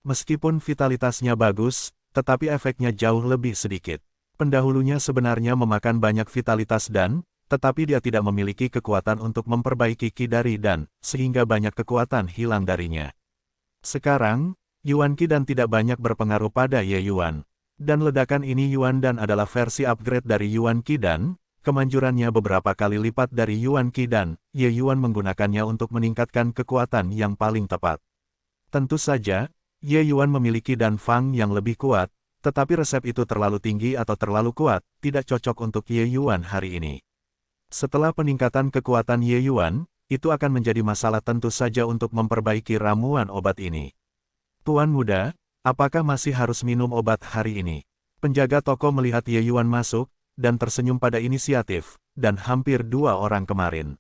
Meskipun vitalitasnya bagus, tetapi efeknya jauh lebih sedikit. Pendahulunya sebenarnya memakan banyak vitalitas dan, tetapi dia tidak memiliki kekuatan untuk memperbaiki Qi dari dan, sehingga banyak kekuatan hilang darinya. Sekarang, Yuan Qi dan tidak banyak berpengaruh pada Ye Yuan. Dan ledakan ini Yuan dan adalah versi upgrade dari Yuan Qi dan, kemanjurannya beberapa kali lipat dari Yuan Qi dan, Ye Yuan menggunakannya untuk meningkatkan kekuatan yang paling tepat. Tentu saja, Ye Yuan memiliki dan Fang yang lebih kuat, tetapi resep itu terlalu tinggi atau terlalu kuat, tidak cocok untuk Ye Yuan hari ini. Setelah peningkatan kekuatan Ye Yuan, itu akan menjadi masalah tentu saja untuk memperbaiki ramuan obat ini. Tuan muda, apakah masih harus minum obat hari ini? Penjaga toko melihat Ye Yuan masuk, dan tersenyum pada inisiatif, dan hampir 2 orang kemarin.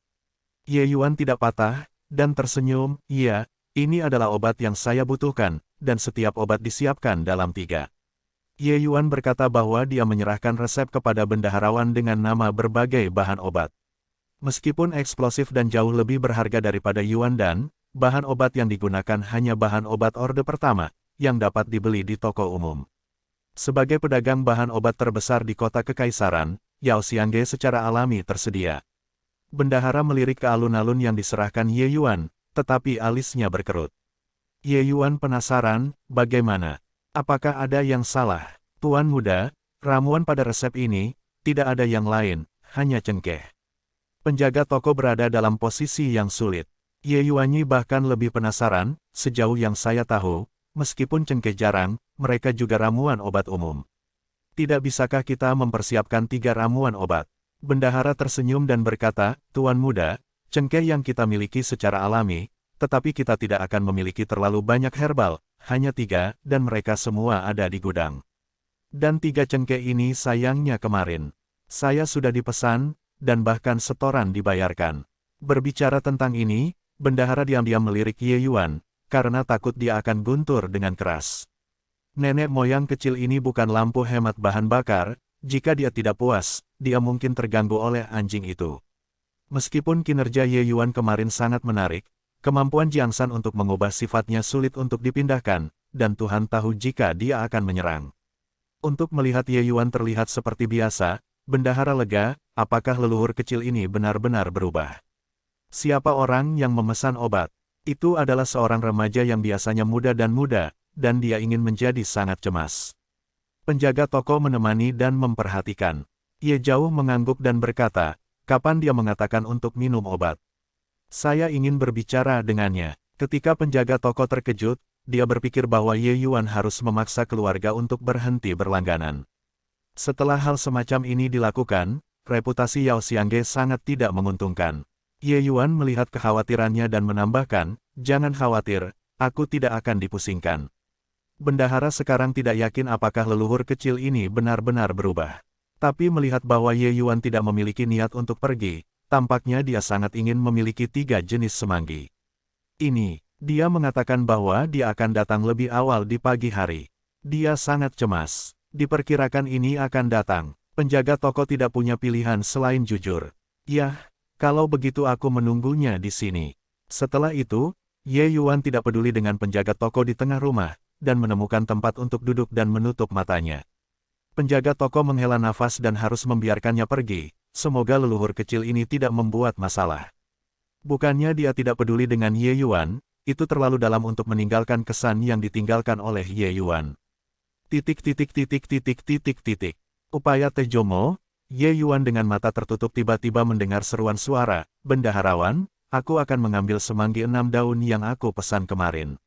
Ye Yuan tidak patah, dan tersenyum, iya, ini adalah obat yang saya butuhkan, dan setiap obat disiapkan dalam 3. Ye Yuan berkata bahwa dia menyerahkan resep kepada bendaharawan dengan nama berbagai bahan obat. Meskipun eksplosif dan jauh lebih berharga daripada Yuan dan, bahan obat yang digunakan hanya bahan obat orde pertama, yang dapat dibeli di toko umum. Sebagai pedagang bahan obat terbesar di kota kekaisaran, Yao Xiangge secara alami tersedia. Bendahara melirik ke alun-alun yang diserahkan Ye Yuan, tetapi alisnya berkerut. Ye Yuan penasaran, bagaimana? Apakah ada yang salah? Tuan muda, ramuan pada resep ini, tidak ada yang lain, hanya cengkeh. Penjaga toko berada dalam posisi yang sulit. Ye Yuanyi bahkan lebih penasaran, sejauh yang saya tahu, meskipun cengkeh jarang, mereka juga ramuan obat umum. Tidak bisakah kita mempersiapkan 3 ramuan obat? Bendahara tersenyum dan berkata, Tuan muda, cengkeh yang kita miliki secara alami, tetapi kita tidak akan memiliki terlalu banyak herbal, hanya 3, dan mereka semua ada di gudang. Dan 3 cengkeh ini sayangnya kemarin. Saya sudah dipesan, dan bahkan setoran dibayarkan. Berbicara tentang ini, bendahara diam-diam melirik Ye Yuan, karena takut dia akan guntur dengan keras. Nenek moyang kecil ini bukan lampu hemat bahan bakar, jika dia tidak puas, dia mungkin terganggu oleh anjing itu. Meskipun kinerja Ye Yuan kemarin sangat menarik, kemampuan Jiang San untuk mengubah sifatnya sulit untuk dipindahkan, dan Tuhan tahu jika dia akan menyerang. Untuk melihat Ye Yuan terlihat seperti biasa, bendahara lega, apakah leluhur kecil ini benar-benar berubah? Siapa orang yang memesan obat? Itu adalah seorang remaja yang biasanya muda, dan dia ingin menjadi sangat cemas. Penjaga toko menemani dan memperhatikan. Ye jauh mengangguk dan berkata, kapan dia mengatakan untuk minum obat? Saya ingin berbicara dengannya. Ketika penjaga toko terkejut, dia berpikir bahwa Ye Yuan harus memaksa keluarga untuk berhenti berlangganan. Setelah hal semacam ini dilakukan, reputasi Yao Xiangge sangat tidak menguntungkan. Ye Yuan melihat kekhawatirannya dan menambahkan, jangan khawatir, aku tidak akan dipusingkan. Bendahara sekarang tidak yakin apakah leluhur kecil ini benar-benar berubah. Tapi melihat bahwa Ye Yuan tidak memiliki niat untuk pergi, tampaknya dia sangat ingin memiliki 3 jenis semanggi. Dia mengatakan bahwa dia akan datang lebih awal di pagi hari. Dia sangat cemas. Diperkirakan ini akan datang. Penjaga toko tidak punya pilihan selain jujur. Yah, kalau begitu aku menunggunya di sini. Setelah itu, Ye Yuan tidak peduli dengan penjaga toko di tengah rumah, dan menemukan tempat untuk duduk dan menutup matanya. Penjaga toko menghela nafas dan harus membiarkannya pergi, semoga leluhur kecil ini tidak membuat masalah. Bukannya dia tidak peduli dengan Ye Yuan, itu terlalu dalam untuk meninggalkan kesan yang ditinggalkan oleh Ye Yuan. Upaya Tejomo, Ye Yuan dengan mata tertutup tiba-tiba mendengar seruan suara, bendaharawan, aku akan mengambil semanggi 6 daun yang aku pesan kemarin.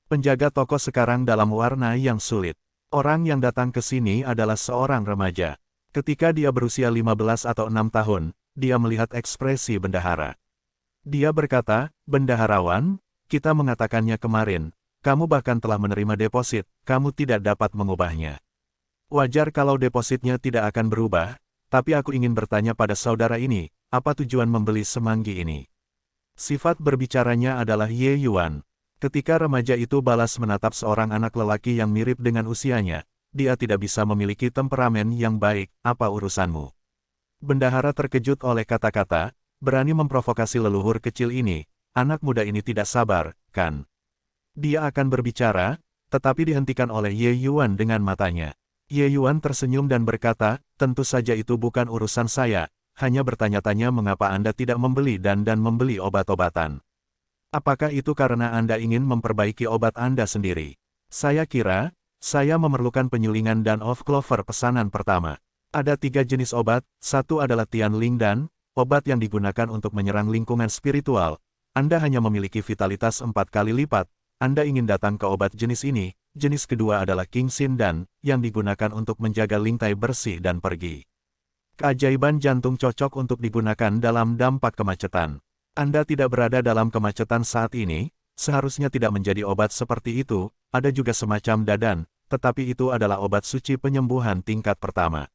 Penjaga toko sekarang dalam warna yang sulit. Orang yang datang ke sini adalah seorang remaja. Ketika dia berusia 15 atau 6 tahun, dia melihat ekspresi bendahara. Dia berkata, bendaharawan, kita mengatakannya kemarin, kamu bahkan telah menerima deposit, kamu tidak dapat mengubahnya. Wajar kalau depositnya tidak akan berubah, tapi aku ingin bertanya pada saudara ini, apa tujuan membeli semanggi ini? Sifat berbicaranya adalah Ye Yuan. Ketika remaja itu balas menatap seorang anak lelaki yang mirip dengan usianya, dia tidak bisa memiliki temperamen yang baik, apa urusanmu? Bendahara terkejut oleh kata-kata, berani memprovokasi leluhur kecil ini, anak muda ini tidak sabar, kan? Dia akan berbicara, tetapi dihentikan oleh Ye Yuan dengan matanya. Ye Yuan tersenyum dan berkata, tentu saja itu bukan urusan saya, hanya bertanya-tanya mengapa Anda tidak membeli dan membeli obat-obatan. Apakah itu karena Anda ingin memperbaiki obat Anda sendiri? Saya kira, saya memerlukan penyulingan dan off clover pesanan pertama. Ada 3 jenis obat, satu adalah Tian Ling Dan, obat yang digunakan untuk menyerang lingkungan spiritual. Anda hanya memiliki vitalitas 4 kali lipat, Anda ingin datang ke obat jenis ini. Jenis kedua adalah King Sin Dan, yang digunakan untuk menjaga lingtai bersih dan pergi. Keajaiban jantung cocok untuk digunakan dalam dampak kemacetan. Anda tidak berada dalam kemacetan saat ini, seharusnya tidak menjadi obat seperti itu, ada juga semacam Dadan, tetapi itu adalah obat suci penyembuhan tingkat pertama.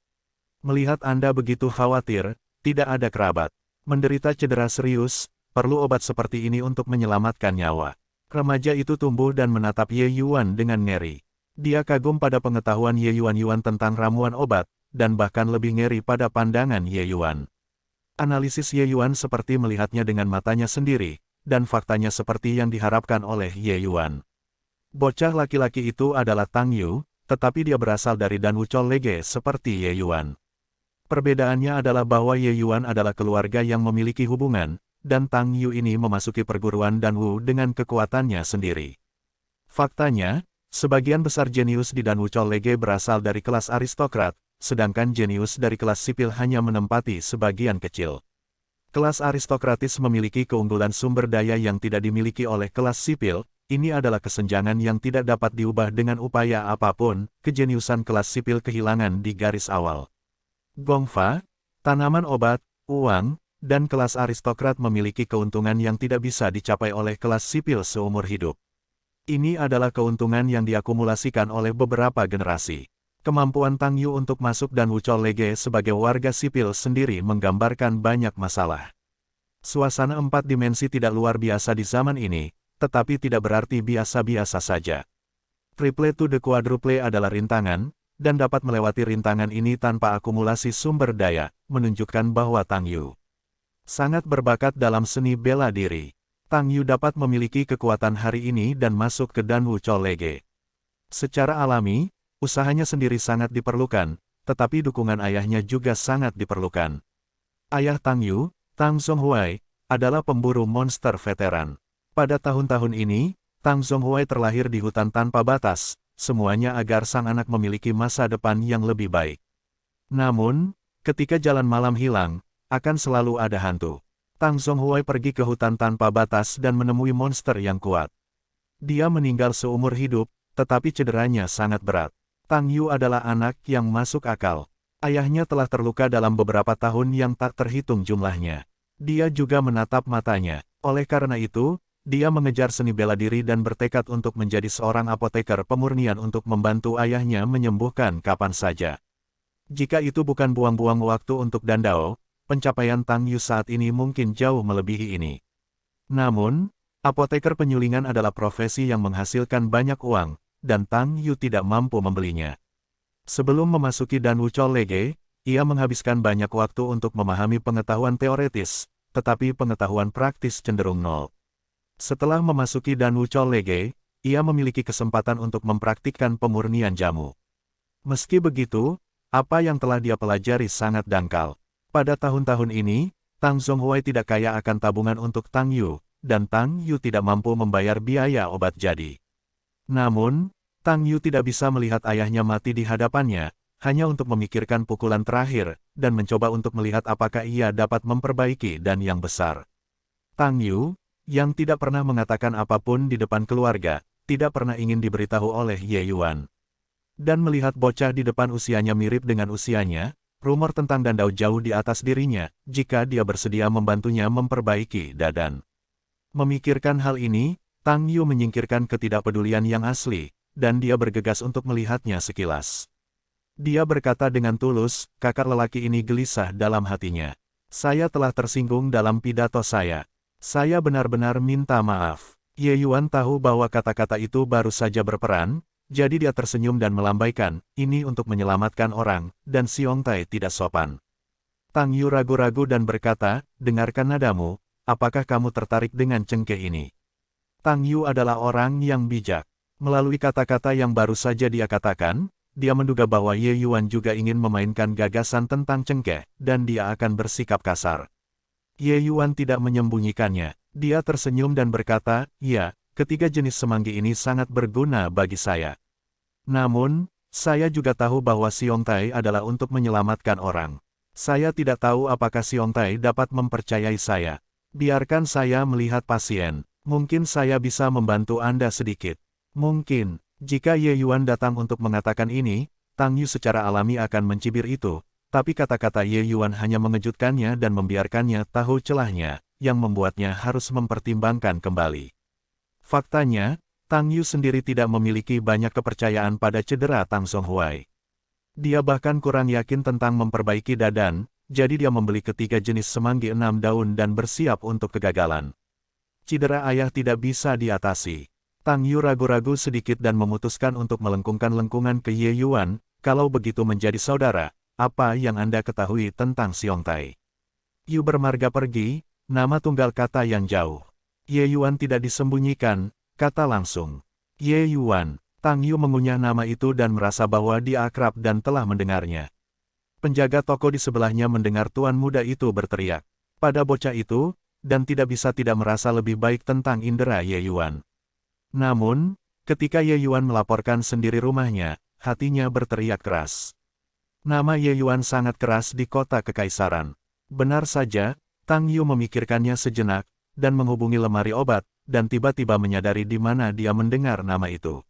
Melihat Anda begitu khawatir, tidak ada kerabat, menderita cedera serius, perlu obat seperti ini untuk menyelamatkan nyawa. Remaja itu tumbuh dan menatap Ye Yuan dengan ngeri. Dia kagum pada pengetahuan Ye Yuan tentang ramuan obat, dan bahkan lebih ngeri pada pandangan Ye Yuan. Analisis Ye Yuan seperti melihatnya dengan matanya sendiri, dan faktanya seperti yang diharapkan oleh Ye Yuan. Bocah laki-laki itu adalah Tang Yu, tetapi dia berasal dari Dan Wuchol Lege seperti Ye Yuan. Perbedaannya adalah bahwa Ye Yuan adalah keluarga yang memiliki hubungan, dan Tang Yu ini memasuki perguruan Danwu dengan kekuatannya sendiri. Faktanya, sebagian besar jenius di Dan Wuchol Lege berasal dari kelas aristokrat, sedangkan jenius dari kelas sipil hanya menempati sebagian kecil. Kelas aristokratis memiliki keunggulan sumber daya yang tidak dimiliki oleh kelas sipil, ini adalah kesenjangan yang tidak dapat diubah dengan upaya apapun, kejeniusan kelas sipil kehilangan di garis awal. Gongfa, tanaman obat, uang, dan kelas aristokrat memiliki keuntungan yang tidak bisa dicapai oleh kelas sipil seumur hidup. Ini adalah keuntungan yang diakumulasikan oleh beberapa generasi. Kemampuan Tang Yu untuk masuk dan Wuchol Lege sebagai warga sipil sendiri menggambarkan banyak masalah. Suasana 4 dimensi tidak luar biasa di zaman ini, tetapi tidak berarti biasa-biasa saja. Triple to the quadruple adalah rintangan, dan dapat melewati rintangan ini tanpa akumulasi sumber daya, menunjukkan bahwa Tang Yu sangat berbakat dalam seni bela diri. Tang Yu dapat memiliki kekuatan hari ini dan masuk ke Dan Wuchol Lege. Secara alami, usahanya sendiri sangat diperlukan, tetapi dukungan ayahnya juga sangat diperlukan. Ayah Tang Yu, Tang Zhonghuai, adalah pemburu monster veteran. Pada tahun-tahun ini, Tang Zhonghuai terlahir di hutan tanpa batas, semuanya agar sang anak memiliki masa depan yang lebih baik. Namun, ketika jalan malam hilang, akan selalu ada hantu. Tang Zhonghuai pergi ke hutan tanpa batas dan menemui monster yang kuat. Dia meninggal seumur hidup, tetapi cederanya sangat berat. Tang Yu adalah anak yang masuk akal. Ayahnya telah terluka dalam beberapa tahun yang tak terhitung jumlahnya. Dia juga menatap matanya. Oleh karena itu, dia mengejar seni bela diri dan bertekad untuk menjadi seorang apoteker pemurnian untuk membantu ayahnya menyembuhkan kapan saja. Jika itu bukan buang-buang waktu untuk Dandao, pencapaian Tang Yu saat ini mungkin jauh melebihi ini. Namun, apoteker penyulingan adalah profesi yang menghasilkan banyak uang, dan Tang Yu tidak mampu membelinya. Sebelum memasuki Dan Wuchol Lege, ia menghabiskan banyak waktu untuk memahami pengetahuan teoretis, tetapi pengetahuan praktis cenderung nol. Setelah memasuki Dan Wuchol Lege, ia memiliki kesempatan untuk mempraktikkan pemurnian jamu. Meski begitu, apa yang telah dia pelajari sangat dangkal. Pada tahun-tahun ini, Tang Zhonghuai tidak kaya akan tabungan untuk Tang Yu, dan Tang Yu tidak mampu membayar biaya obat jadi. Namun, Tang Yu tidak bisa melihat ayahnya mati di hadapannya, hanya untuk memikirkan pukulan terakhir, dan mencoba untuk melihat apakah ia dapat memperbaiki dan yang besar. Tang Yu, yang tidak pernah mengatakan apapun di depan keluarga, tidak pernah ingin diberitahu oleh Ye Yuan. Dan melihat bocah di depan usianya mirip dengan usianya, rumor tentang Dandao jauh di atas dirinya, jika dia bersedia membantunya memperbaiki Dadan. Memikirkan hal ini, Tang Yu menyingkirkan ketidakpedulian yang asli, dan dia bergegas untuk melihatnya sekilas. Dia berkata dengan tulus, kakak lelaki ini gelisah dalam hatinya. Saya telah tersinggung dalam pidato saya. Saya benar-benar minta maaf. Ye Yuan tahu bahwa kata-kata itu baru saja berperan, jadi dia tersenyum dan melambaikan, ini untuk menyelamatkan orang, dan Xiong Tai tidak sopan. Tang Yu ragu-ragu dan berkata, dengarkan nadamu, apakah kamu tertarik dengan cengkeh ini? Tang Yu adalah orang yang bijak. Melalui kata-kata yang baru saja dia katakan, dia menduga bahwa Ye Yuan juga ingin memainkan gagasan tentang cengkeh, dan dia akan bersikap kasar. Ye Yuan tidak menyembunyikannya. Dia tersenyum dan berkata, ya, ketiga jenis semanggi ini sangat berguna bagi saya. Namun, saya juga tahu bahwa Xiong Tai adalah untuk menyelamatkan orang. Saya tidak tahu apakah Xiong Tai dapat mempercayai saya. Biarkan saya melihat pasien. Mungkin saya bisa membantu Anda sedikit. Mungkin, jika Ye Yuan datang untuk mengatakan ini, Tang Yu secara alami akan mencibir itu, tapi kata-kata Ye Yuan hanya mengejutkannya dan membiarkannya tahu celahnya, yang membuatnya harus mempertimbangkan kembali. Faktanya, Tang Yu sendiri tidak memiliki banyak kepercayaan pada cedera Tang Zhonghuai. Dia bahkan kurang yakin tentang memperbaiki Dadan, jadi dia membeli ketiga jenis semanggi 6 daun dan bersiap untuk kegagalan. Cedera ayah tidak bisa diatasi. Tang Yu ragu-ragu sedikit dan memutuskan untuk melengkungkan lengkungan ke Ye Yuan, kalau begitu menjadi saudara, apa yang Anda ketahui tentang Xiong Tai? Yu bermarga pergi, nama tunggal kata yang jauh. Ye Yuan tidak disembunyikan, kata langsung. Ye Yuan, Tang Yu mengunyah nama itu dan merasa bahwa dia akrab dan telah mendengarnya. Penjaga toko di sebelahnya mendengar tuan muda itu berteriak pada bocah itu, dan tidak bisa tidak merasa lebih baik tentang indera Ye Yuan. Namun, ketika Ye Yuan melaporkan sendiri rumahnya, hatinya berteriak keras. Nama Ye Yuan sangat keras di kota kekaisaran. Benar saja, Tang Yu memikirkannya sejenak, dan menghubungi lemari obat, dan tiba-tiba menyadari di mana dia mendengar nama itu.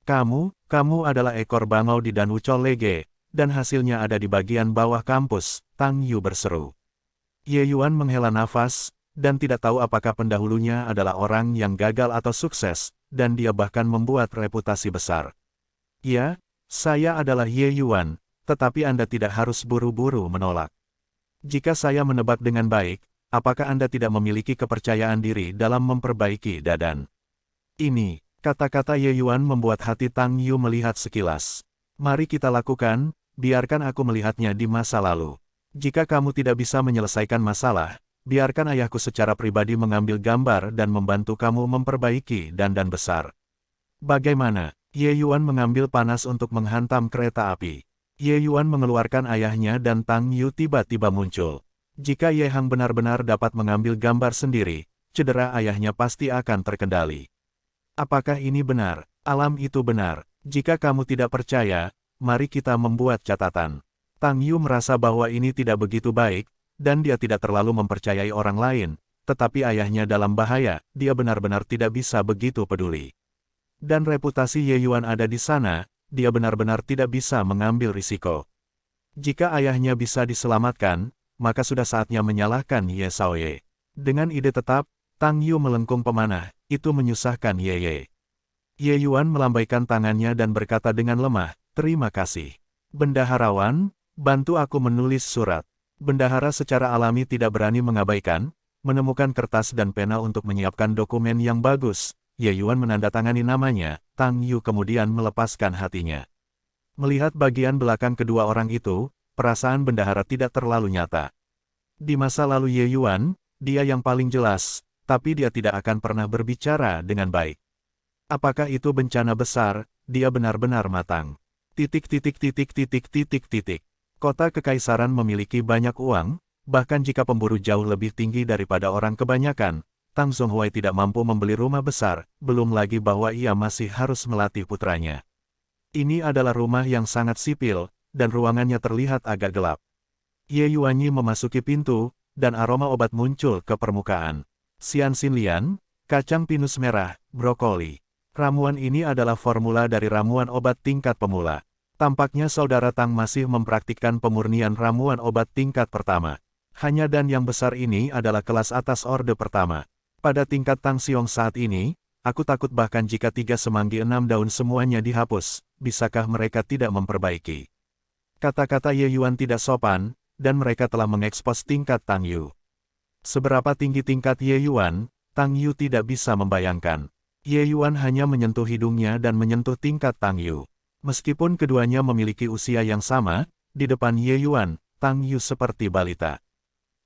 Kamu adalah ekor bangau di Dan Wuchol Lege, dan hasilnya ada di bagian bawah kampus, Tang Yu berseru. Ye Yuan menghela nafas, dan tidak tahu apakah pendahulunya adalah orang yang gagal atau sukses, dan dia bahkan membuat reputasi besar. Ya, Saya adalah Ye Yuan, tetapi Anda tidak harus buru-buru menolak. Jika saya menebak dengan baik, apakah Anda tidak memiliki kepercayaan diri dalam memperbaiki dadan? Ini, kata-kata Ye Yuan membuat hati Tang Yu melihat sekilas. Mari kita lakukan, biarkan aku melihatnya di masa lalu. Jika kamu tidak bisa menyelesaikan masalah, biarkan ayahku secara pribadi mengambil gambar dan membantu kamu memperbaiki dandan besar. Bagaimana? Ye Yuan mengambil panas untuk menghantam kereta api. Ye Yuan mengeluarkan ayahnya dan Tang Yu tiba-tiba muncul. Jika Ye Hang benar-benar dapat mengambil gambar sendiri, cedera ayahnya pasti akan terkendali. Apakah ini benar? Alam itu benar. Jika kamu tidak percaya, mari kita membuat catatan. Tang Yu merasa bahwa ini tidak begitu baik, dan dia tidak terlalu mempercayai orang lain, tetapi ayahnya dalam bahaya, dia benar-benar tidak bisa begitu peduli. Dan reputasi Ye Yuan ada di sana, dia benar-benar tidak bisa mengambil risiko. Jika ayahnya bisa diselamatkan, maka sudah saatnya menyalahkan Ye Shaoye. Dengan ide tetap, Tang Yu melengkung pemanah, itu menyusahkan Ye. Ye Yuan melambaikan tangannya dan berkata dengan lemah, terima kasih. Bendaharawan, bantu aku menulis surat. Bendahara secara alami tidak berani mengabaikan, menemukan kertas dan pena untuk menyiapkan dokumen yang bagus. Ye Yuan menandatangani namanya, Tang Yu kemudian melepaskan hatinya. Melihat bagian belakang kedua orang itu, perasaan bendahara tidak terlalu nyata. Di masa lalu Ye Yuan, dia yang paling jelas, tapi dia tidak akan pernah berbicara dengan baik. Apakah itu bencana besar? Dia benar-benar matang. Kota kekaisaran memiliki banyak uang, bahkan jika pemburu jauh lebih tinggi daripada orang kebanyakan, Tang Zhonghuai tidak mampu membeli rumah besar, belum lagi bahwa ia masih harus melatih putranya. Ini adalah rumah yang sangat sipil, dan ruangannya terlihat agak gelap. Ye Yuanyi memasuki pintu, dan aroma obat muncul ke permukaan. Xian Xinlian, kacang pinus merah, brokoli. Ramuan ini adalah formula dari ramuan obat tingkat pemula. Tampaknya saudara Tang masih mempraktikkan pemurnian ramuan obat tingkat pertama. Hanya dan yang besar ini adalah kelas atas orde pertama. Pada tingkat Tang Xiong saat ini, aku takut bahkan jika 3 semanggi 6 daun semuanya dihapus, bisakah mereka tidak memperbaiki? Kata-kata Ye Yuan tidak sopan, dan mereka telah mengekspos tingkat Tang Yu. Seberapa tinggi tingkat Ye Yuan, Tang Yu tidak bisa membayangkan. Ye Yuan hanya menyentuh hidungnya dan menyentuh tingkat Tang Yu. Meskipun keduanya memiliki usia yang sama, di depan Ye Yuan, Tang Yu seperti balita.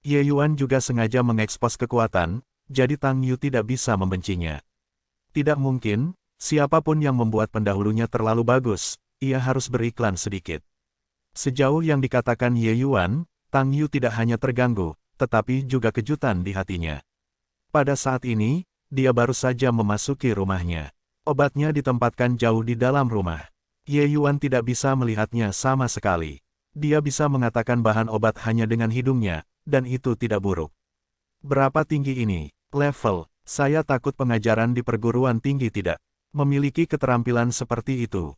Ye Yuan juga sengaja mengekspos kekuatan, jadi Tang Yu tidak bisa membencinya. Tidak mungkin, siapapun yang membuat pendahulunya terlalu bagus, ia harus beriklan sedikit. Sejauh yang dikatakan Ye Yuan, Tang Yu tidak hanya terganggu, tetapi juga kejutan di hatinya. Pada saat ini, dia baru saja memasuki rumahnya. Obatnya ditempatkan jauh di dalam rumah. Ye Yuan tidak bisa melihatnya sama sekali. Dia bisa mengatakan bahan obat hanya dengan hidungnya, dan itu tidak buruk. Berapa tinggi ini? Level, saya takut pengajaran di perguruan tinggi tidak memiliki keterampilan seperti itu.